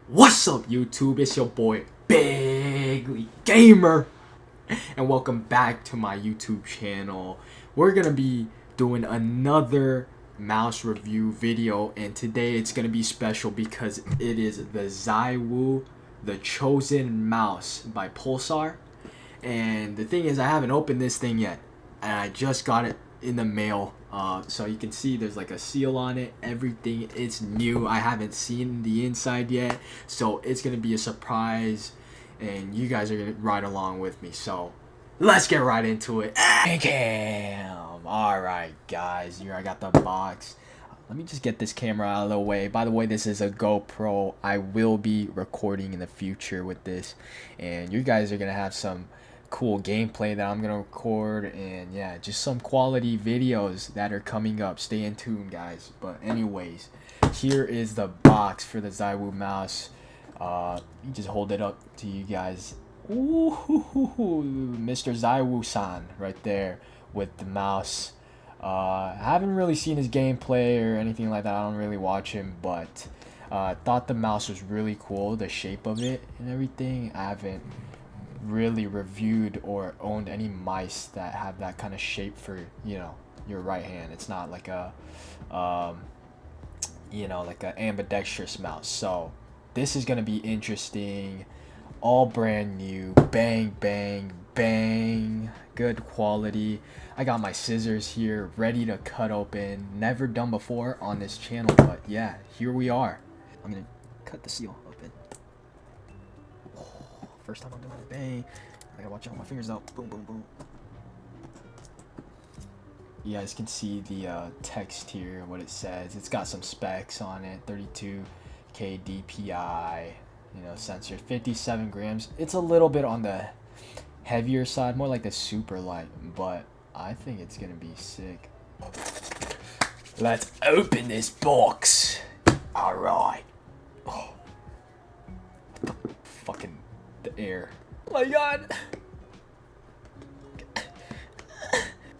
What's up, YouTube? It's your boy BGLYGamer, and welcome back to my YouTube channel. We're gonna be doing another mouse review video, and today it's gonna be special because it is the ZywOo The Chosen Mouse by Pulsar. And the thing is, I haven't opened this thing yet, and I just got it in the mail. So you can see there's like a seal on it. Everything is new. I haven't seen the inside yet, so it's gonna be a surprise, and you guys are gonna ride along with me. So let's get right into it. All right, guys, here I got the box. Let me just get this camera out of the way. By the way, this is a GoPro. I will be recording in the future with this, and you guys are gonna have some cool gameplay that I'm gonna record, and yeah, just some quality videos that are coming up. Stay in tune, guys. But anyways, here is the box for the ZywOo mouse. You just hold it up to you guys. Ooh, Mr. ZywOo-san right there with the mouse. I haven't really seen his gameplay or anything like that. I don't really watch him, but thought the mouse was really cool, the shape of it and everything. I haven't really reviewed or owned any mice that have that kind of shape for, you know, your right hand. It's not like a you know, like an ambidextrous mouse. So this is gonna be interesting. All brand new, bang bang bang, good quality. I got my scissors here ready to cut open. Never done before on this channel, but yeah, here we are. I'm gonna cut the seal open. First time I'm doing it. Bang. I gotta watch out my fingers out. Boom, boom, boom. You guys can see the text here, what it says. It's got some specs on it. 32K DPI, you know, sensor, 57 grams. It's a little bit on the heavier side, more like the super light, but I think it's gonna be sick. Let's open this box. All right. Oh. Fucking the air. Oh my god.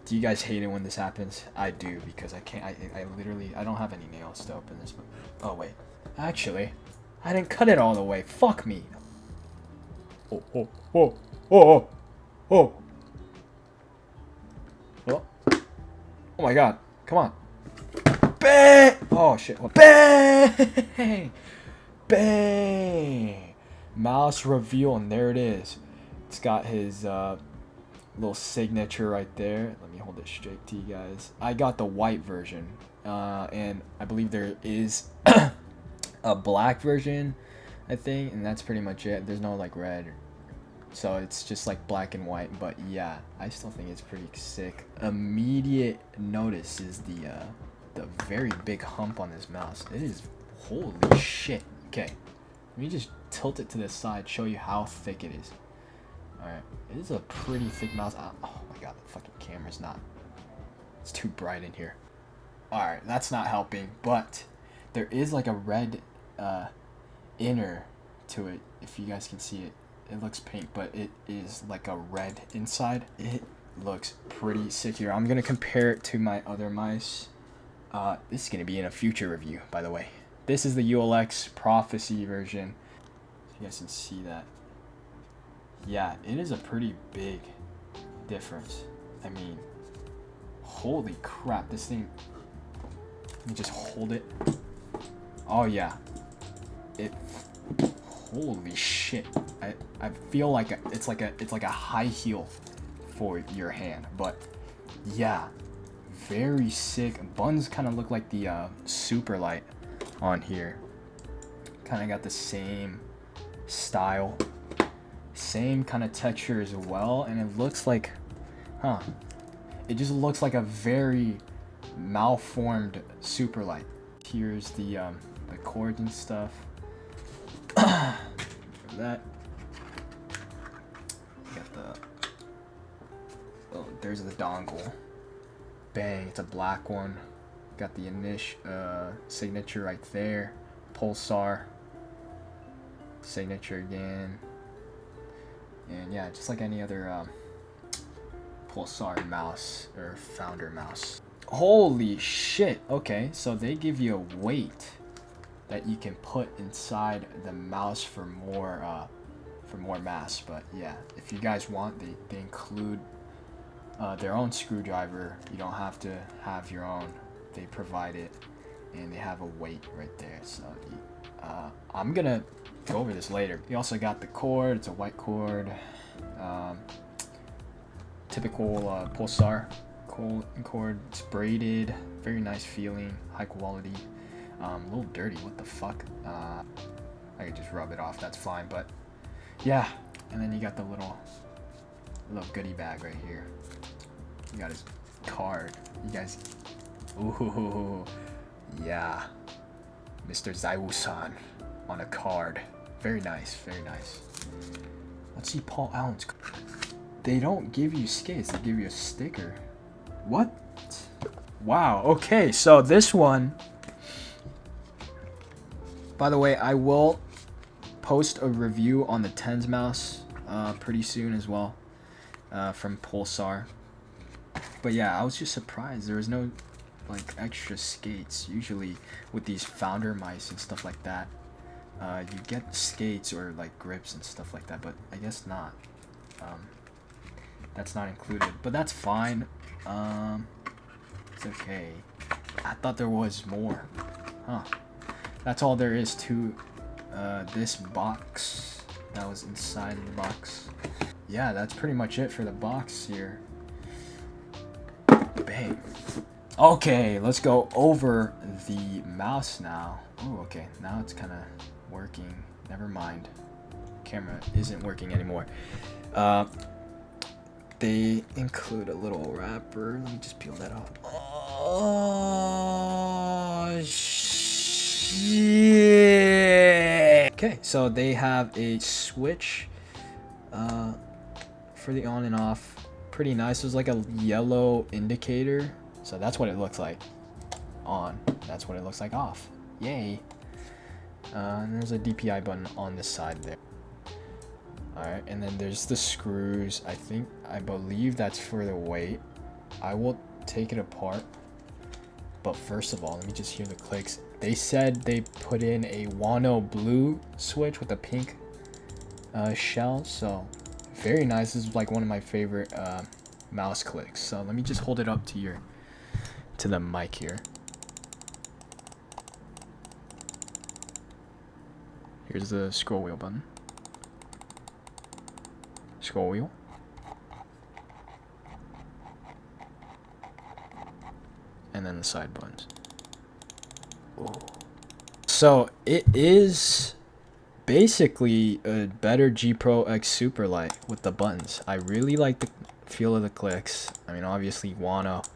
Do you guys hate it when this happens? I do, because I can't. I literally, I don't have any nails to open this. Oh wait, actually, I didn't cut it all the way. Fuck me. Oh oh oh oh oh oh. Oh my god! Come on. Bang! Oh shit! Bang! Bang! Mouse reveal, and there it is. It's got his little signature right there. Let me hold it straight to you guys. I got the white version, and I believe there is a black version, I think, and that's pretty much it. There's no like red, so it's just like black and white. But yeah, I still think it's pretty sick. Immediate notice is the very big hump on this mouse. It is, holy shit. Okay, let me just tilt it to the side, show you how thick it is. Alright, it is a pretty thick mouse. Oh my god, the fucking camera's not, it's too bright in here. Alright, that's not helping, but there is like a red inner to it. If you guys can see it, it looks pink, but it is like a red inside. It looks pretty sick here. I'm gonna compare it to my other mice. This is gonna be in a future review, by the way. This is the ULX Prophecy version. So you guys can see that. Yeah, it is a pretty big difference. I mean, holy crap, this thing. Let me just hold it. Oh yeah, it. Holy shit! I feel like it's like a high heel for your hand, but yeah, very sick. Buns kind of look like the super light on here. Kind of got the same style. Same kind of texture as well, and it looks like, it just looks like a very malformed super light. Here's the cords and stuff. That. Got the. Oh, there's the dongle. Bang! It's a black one. Got the initial signature right there. Pulsar. Signature again. And yeah, just like any other Pulsar mouse or founder mouse. Holy shit! Okay, so they give you a weight. that you can put inside the mouse for more mass. But yeah, if you guys want, they include their own screwdriver. You don't have to have your own. They provide it, and they have a weight right there. So I'm gonna go over this later. You also got the cord. It's a white cord, typical Pulsar cord. It's braided, very nice feeling, high quality. A little dirty, what the fuck. I could just rub it off, that's fine. But yeah, and then you got the little goodie bag right here. You got his card. You guys, ooh, yeah, Mr. ZywOo-san on a card. Very nice, very nice. Let's see Paul Allen's. They don't give you skates, they give you a sticker. What? Wow, okay, so this one, by the way, I will post a review on the Tens mouse pretty soon as well, from Pulsar. But yeah, I was just surprised there was no like extra skates. Usually with these founder mice and stuff like that, you get skates or like grips and stuff like that, but I guess not. That's not included, but that's fine. It's okay. I thought there was more. Huh. That's all there is to this box that was inside of the box. Yeah, that's pretty much it for the box here. Bang. Okay, let's go over the mouse now. Oh, okay, now it's kind of working. Never mind. Camera isn't working anymore. They include a little wrapper. Let me just peel that off. Oh, shit. Okay, so they have a switch for the on and off. Pretty nice. There's like a yellow indicator. So that's what it looks like on. That's what it looks like off. Yay. And there's a DPI button on the side there. Alright, and then there's the screws. I believe that's for the weight. I will take it apart. But first of all, let me just hear the clicks. They said they put in a Wano blue switch with a pink shell. So very nice. This is like one of my favorite mouse clicks. So let me just hold it up to the mic here. Here's the scroll wheel button. Scroll wheel. And then the side buttons. Ooh. So it is basically a better G Pro X Superlight with the buttons. I really like the feel of the clicks. I mean, obviously Wano,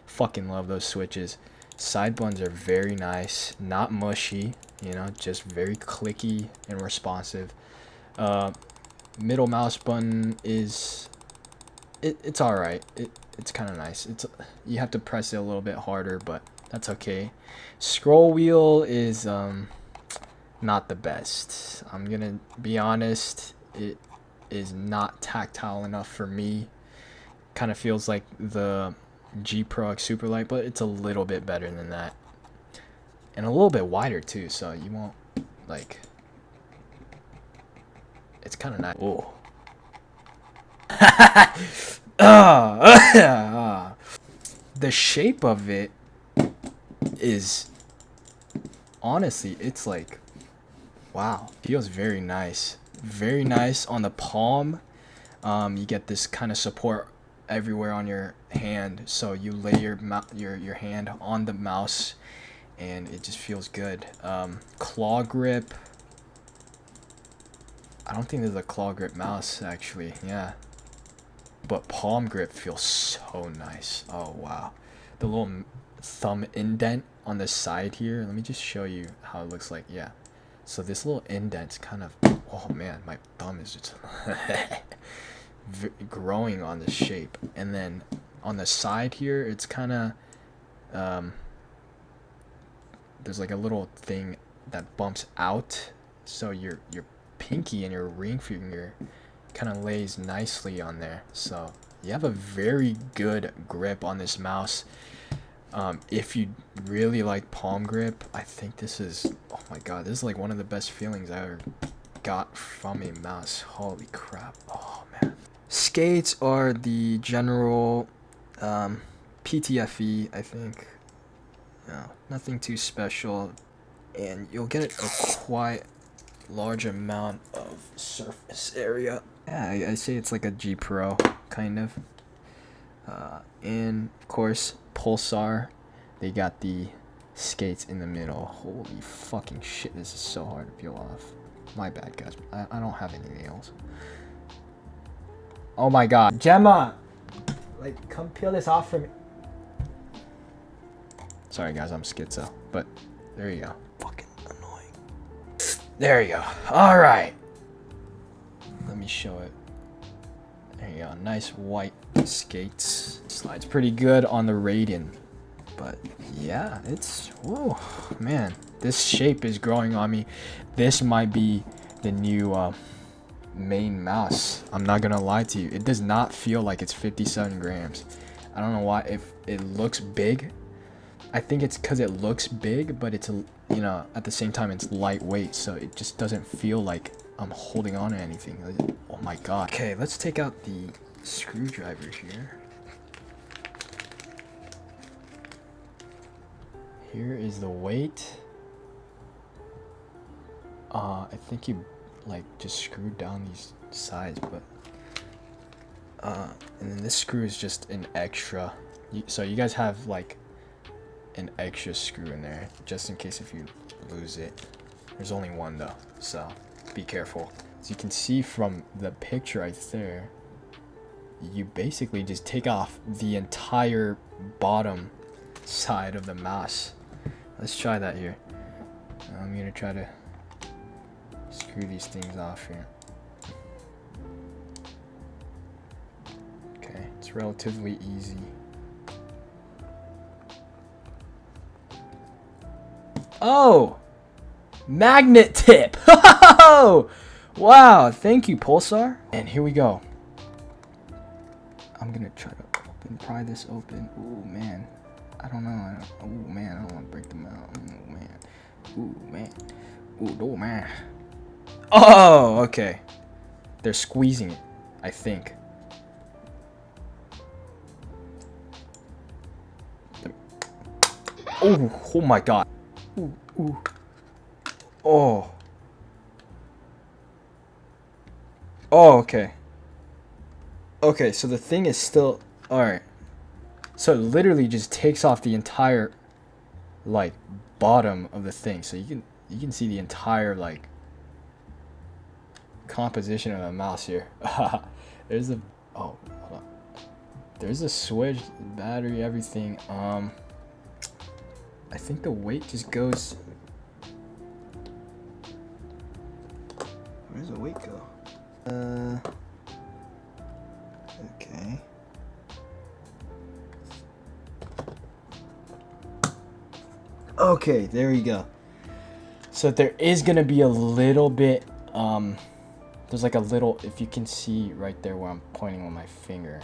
fucking love those switches. Side buttons are very nice, not mushy, you know, just very clicky and responsive. Middle mouse button is it's all right. It's kind of nice. You have to press it a little bit harder, but that's okay. Scroll wheel is not the best. I'm gonna be honest. It is not tactile enough for me. Kind of feels like the G Pro X Superlight, but it's a little bit better than that, and a little bit wider too. So you won't like. It's kind of nice. Oh. The shape of it is honestly, it's like, wow. Feels very nice. Very nice on the palm. You get this kind of support everywhere on your hand, so you lay your hand on the mouse, and it just feels good. Claw grip. I don't think there's a claw grip mouse actually, yeah. But palm grip feels so nice. Oh wow. The little thumb indent on the side here. Let me just show you how it looks like. Yeah. So this little indent's kind of, oh man, my thumb is just growing on the shape. And then on the side here, it's kind of, there's like a little thing that bumps out. So your pinky and your ring finger kind of lays nicely on there. So you have a very good grip on this mouse. If you really like palm grip, I think this is, oh my god, this is like one of the best feelings I ever got from a mouse. Holy crap. Oh man. Skates are the general PTFE, I think. No, nothing too special, and you'll get a quite large amount of surface area. Yeah, I say it's like a G Pro, kind of. And of course, Pulsar, they got the skates in the middle. Holy fucking shit, this is so hard to peel off. My bad, guys. I don't have any nails. Oh my god. Gemma! Like, come peel this off for me. Sorry guys, I'm schizo, but there you go. Fucking annoying. There you go. Alright. Let me show it. There you go. Nice white skates. Slides pretty good on the Raiden. But yeah, it's, whoa, man. This shape is growing on me. This might be the new main mouse. I'm not gonna lie to you. It does not feel like it's 57 grams. I don't know why. If it looks big, I think it's because it looks big, but it's, you know, at the same time it's lightweight, so it just doesn't feel like I'm holding on to anything. Oh my god. Okay, let's take out the screwdriver here. Here is the weight. I think you like just screwed down these sides, but and then this screw is just an extra. So you guys have like an extra screw in there just in case if you lose it. There's only one though, so be careful. As you can see from the picture right there, you basically just take off the entire bottom side of the mouse. Let's try that here. I'm gonna try to screw these things off here. Okay, it's relatively easy. Oh! Magnet tip! Wow, thank you, Pulsar. And here we go. I'm gonna try to pry this open. Ooh, man. I don't know. Ooh, man, I don't want to break them out. Ooh, man. Ooh, man. Ooh, oh, man. Oh, okay. They're squeezing it, I think. Oh my god. Ooh, ooh. Oh. Oh, okay. Okay, so the thing is still... Alright. So it literally just takes off the entire, like, bottom of the thing. So you can see the entire, like, composition of the mouse here. There's a... Oh, hold on. There's a switch, battery, everything. I think the weight just goes... Where does the weight go? Okay. Okay, there you go. So there is gonna be a little bit, there's like a little, if you can see right there where I'm pointing with my finger,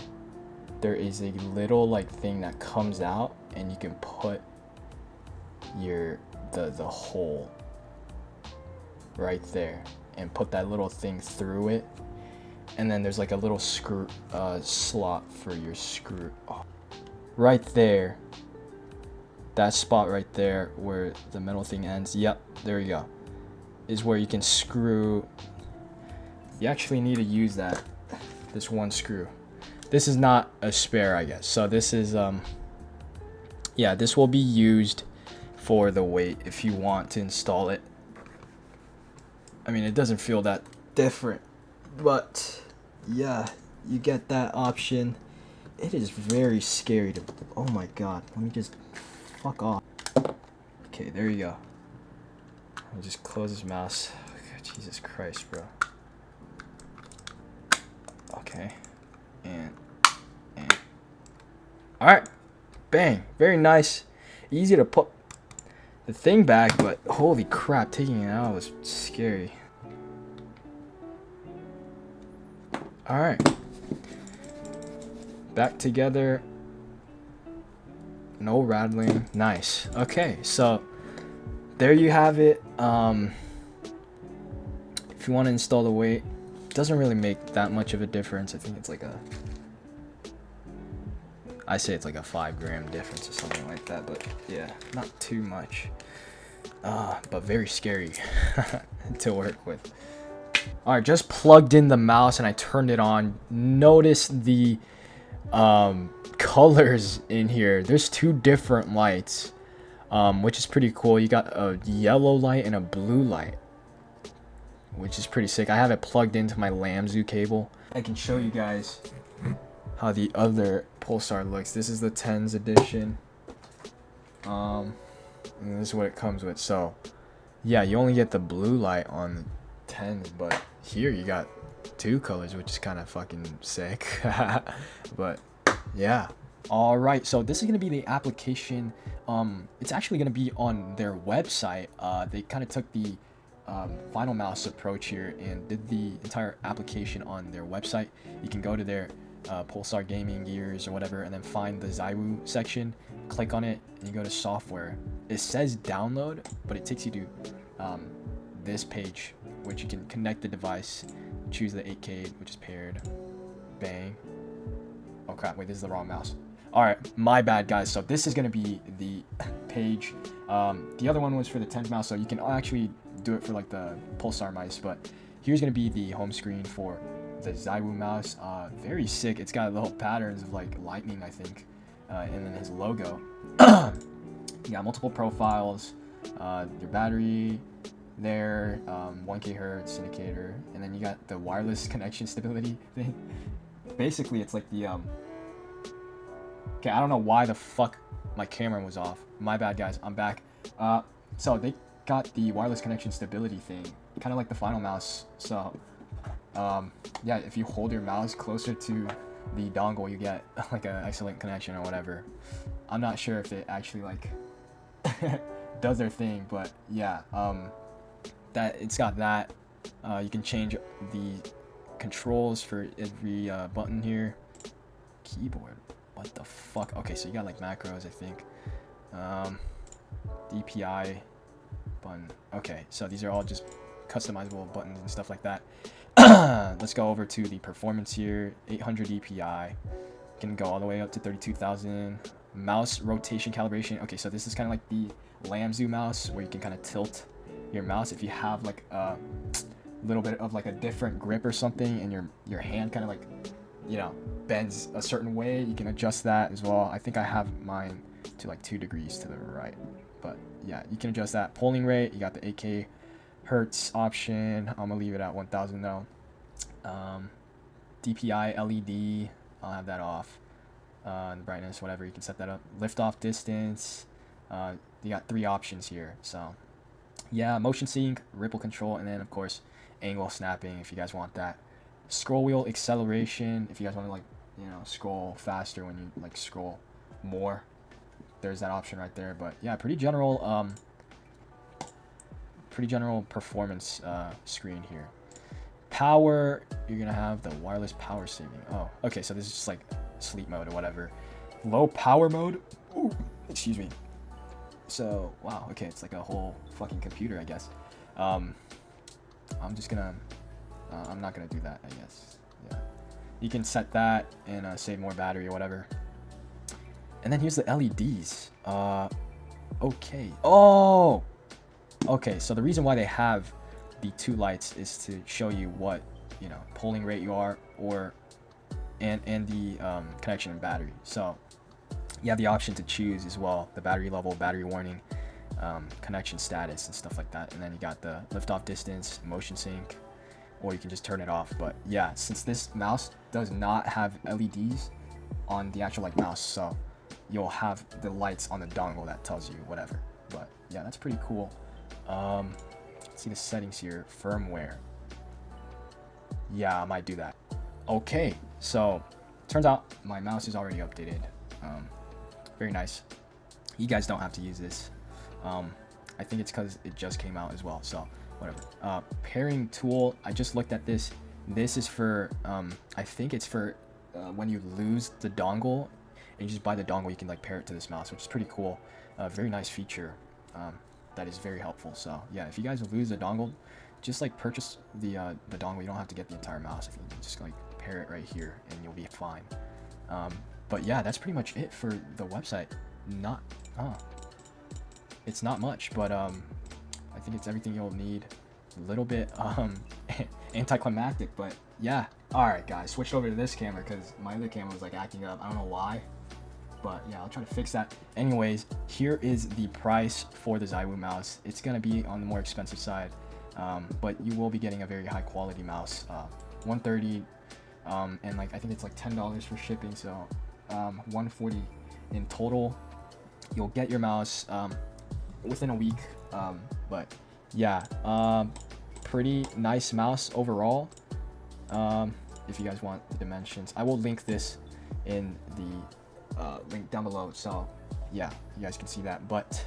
there is a little like thing that comes out and you can put your, the hole right there and put that little thing through it. And then there's like a little screw, slot for your screw. Oh. Right there. That spot right there where the metal thing ends. Yep, there you go. Is where you can screw. You actually need to use that. This one screw. This is not a spare, I guess. So this is, yeah, this will be used for the weight if you want to install it. I mean, it doesn't feel that different. But yeah, you get that option. It is very scary to, oh my god, let me just fuck off. Okay, there you go. Let me just close this mouse. Okay, Jesus Christ, bro. Okay, and all right, bang, very nice. Easy to put the thing back, but holy crap, taking it out was scary. Alright. Back together. No rattling. Nice. Okay, so there you have it. If you want to install the weight, it doesn't really make that much of a difference. I think it's like I say it's like a 5 gram difference or something like that, but yeah, not too much. But very scary to work with. All right, just plugged in the mouse and I turned it on. Notice the colors in here. There's 2 different lights, which is pretty cool. You got a yellow light and a blue light, which is pretty sick. I have it plugged into my ZywOo cable. I can show you guys how the other Pulsar looks. This is the 10s edition. And this is what it comes with. So yeah, you only get the blue light on the 10s, but here you got 2 colors, which is kind of fucking sick. But yeah, all right, so this is going to be the application. It's actually going to be on their website. They kind of took the Final Mouse approach here and did the entire application on their website. You can go to their Pulsar gaming gears or whatever, and then find the ZywOo section, click on it, and you go to software. It says download, but it takes you to this page, which you can connect the device, choose the 8K, which is paired, bang. Oh crap, wait, this is the wrong mouse. All right, my bad, guys. So this is gonna be the page. The other one was for the 10th mouse, so you can actually do it for like the Pulsar mice, but here's gonna be the home screen for the ZywOo mouse. Very sick. It's got little patterns of like lightning, I think, and then his logo. You got multiple profiles, your battery there, 1K hertz indicator, and then you got the wireless connection stability thing. Basically, it's like the okay, I don't know why the fuck my camera was off. My bad, guys. I'm back. So they got the wireless connection stability thing, kind of like the Final Mouse. So yeah, if you hold your mouse closer to the dongle, you get like an excellent connection or whatever. I'm not sure if it actually like does their thing, but yeah, that it's got that. You can change the controls for every button here. Keyboard, what the fuck? Okay, so you got like macros, I think. DPI button. Okay, so these are all just customizable buttons and stuff like that. Let's go over to the performance here. 800 DPI, can go all the way up to 32,000. Mouse rotation calibration. Okay, so this is kind of like the ZywOo mouse, where you can kind of tilt your mouse if you have like a little bit of like a different grip or something, and your hand kind of like, you know, bends a certain way. You can adjust that as well. I think I have mine to like 2 degrees to the right, but yeah, you can adjust that. Polling rate, you got the 8K hertz option. I'm gonna leave it at 1000 though. DPI LED, I'll have that off. The brightness, whatever, you can set that up. Lift off distance, you got 3 options here. So yeah, motion sync, ripple control, and then of course angle snapping if you guys want that. Scroll wheel acceleration if you guys want to, like, you know, scroll faster when you like scroll more. There's that option right there. But yeah, pretty general performance screen here. Power, you're gonna have the wireless power saving. Oh, okay, so this is just like sleep mode or whatever. Low power mode. Ooh, excuse me. So wow, okay, it's like a whole fucking computer, I guess. I'm just gonna I'm not gonna do that, I guess. Yeah, you can set that and save more battery or whatever. And then here's the LEDs. Okay. Oh, okay, so the reason why they have the 2 lights is to show you what, you know, polling rate you are, or and the connection and battery. So you have the option to choose as well the battery level, battery warning, connection status, and stuff like that. And then you got the liftoff distance, motion sync, or you can just turn it off. But yeah, since this mouse does not have LEDs on the actual like mouse, so you'll have the lights on the dongle that tells you whatever. But yeah, that's pretty cool. See the settings here. Firmware. Yeah, I might do that. Okay, so turns out my mouse is already updated. Very nice. You guys don't have to use this. I think it's because it just came out as well, so whatever. Pairing tool, I just looked at this. This is for I think it's for when you lose the dongle and you just buy the dongle, you can like pair it to this mouse, which is pretty cool. Very nice feature. That is very helpful. So yeah, if you guys lose the dongle, just like purchase the dongle. You don't have to get the entire mouse. If you just like pair it right here, and you'll be fine. But yeah, that's pretty much it for the website. It's not much, but I think it's everything you'll need. A little bit anticlimactic, but yeah. All right, guys, switched over to this camera because my other camera was like acting up. I don't know why, but yeah, I'll try to fix that. Anyways, here is the price for the ZywOo mouse. It's gonna be on the more expensive side, but you will be getting a very high quality mouse. 130, and like I think it's like $10 for shipping, so 140 in total. You'll get your mouse within a week, but yeah, pretty nice mouse overall. If you guys want the dimensions, I will link this in the link down below, so yeah, you guys can see that. But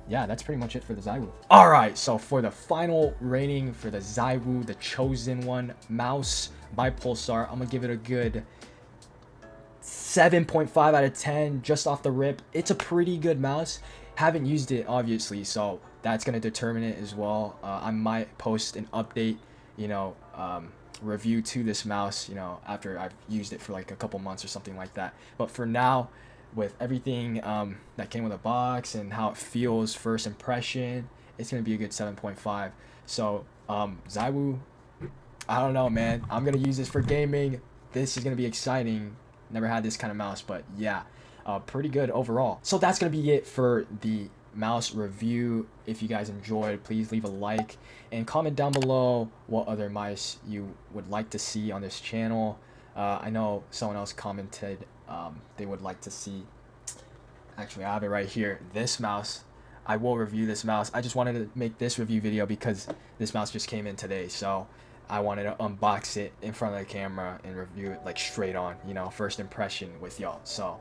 yeah, that's pretty much it for the ZywOo. All right, so for the final rating for the ZywOo, the chosen one mouse by Pulsar, I'm gonna give it a good 7.5 out of 10 just off the rip. It's a pretty good mouse. Haven't used it obviously, so that's gonna determine it as well. I might post an update, you know, review to this mouse, you know, after I've used it for like a couple months or something like that. But for now, with everything that came with a box and how it feels, first impression, it's gonna be a good 7.5. So ZywOo, I don't know, man. I'm gonna use this for gaming. This is gonna be exciting. Never had this kind of mouse, but yeah, pretty good overall. So that's gonna be it for the mouse review. If you guys enjoyed, please leave a like and comment down below what other mice you would like to see on this channel. I know someone else commented they would like to see, actually I have it right here, this mouse. I will review this mouse. I just wanted to make this review video because this mouse just came in today, so I wanted to unbox it in front of the camera and review it like straight on, you know, first impression with y'all. So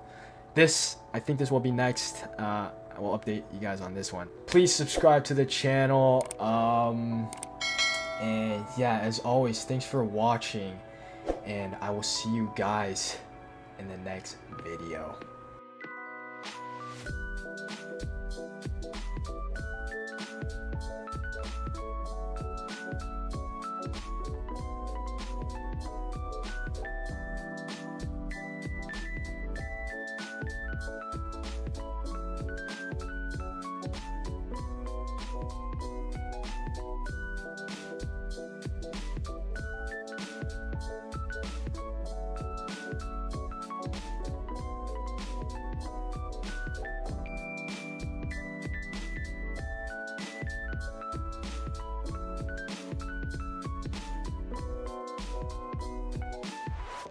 this, I think this will be next. I will update you guys on this one. Please subscribe to the channel. And yeah, as always, thanks for watching, and I will see you guys in the next video.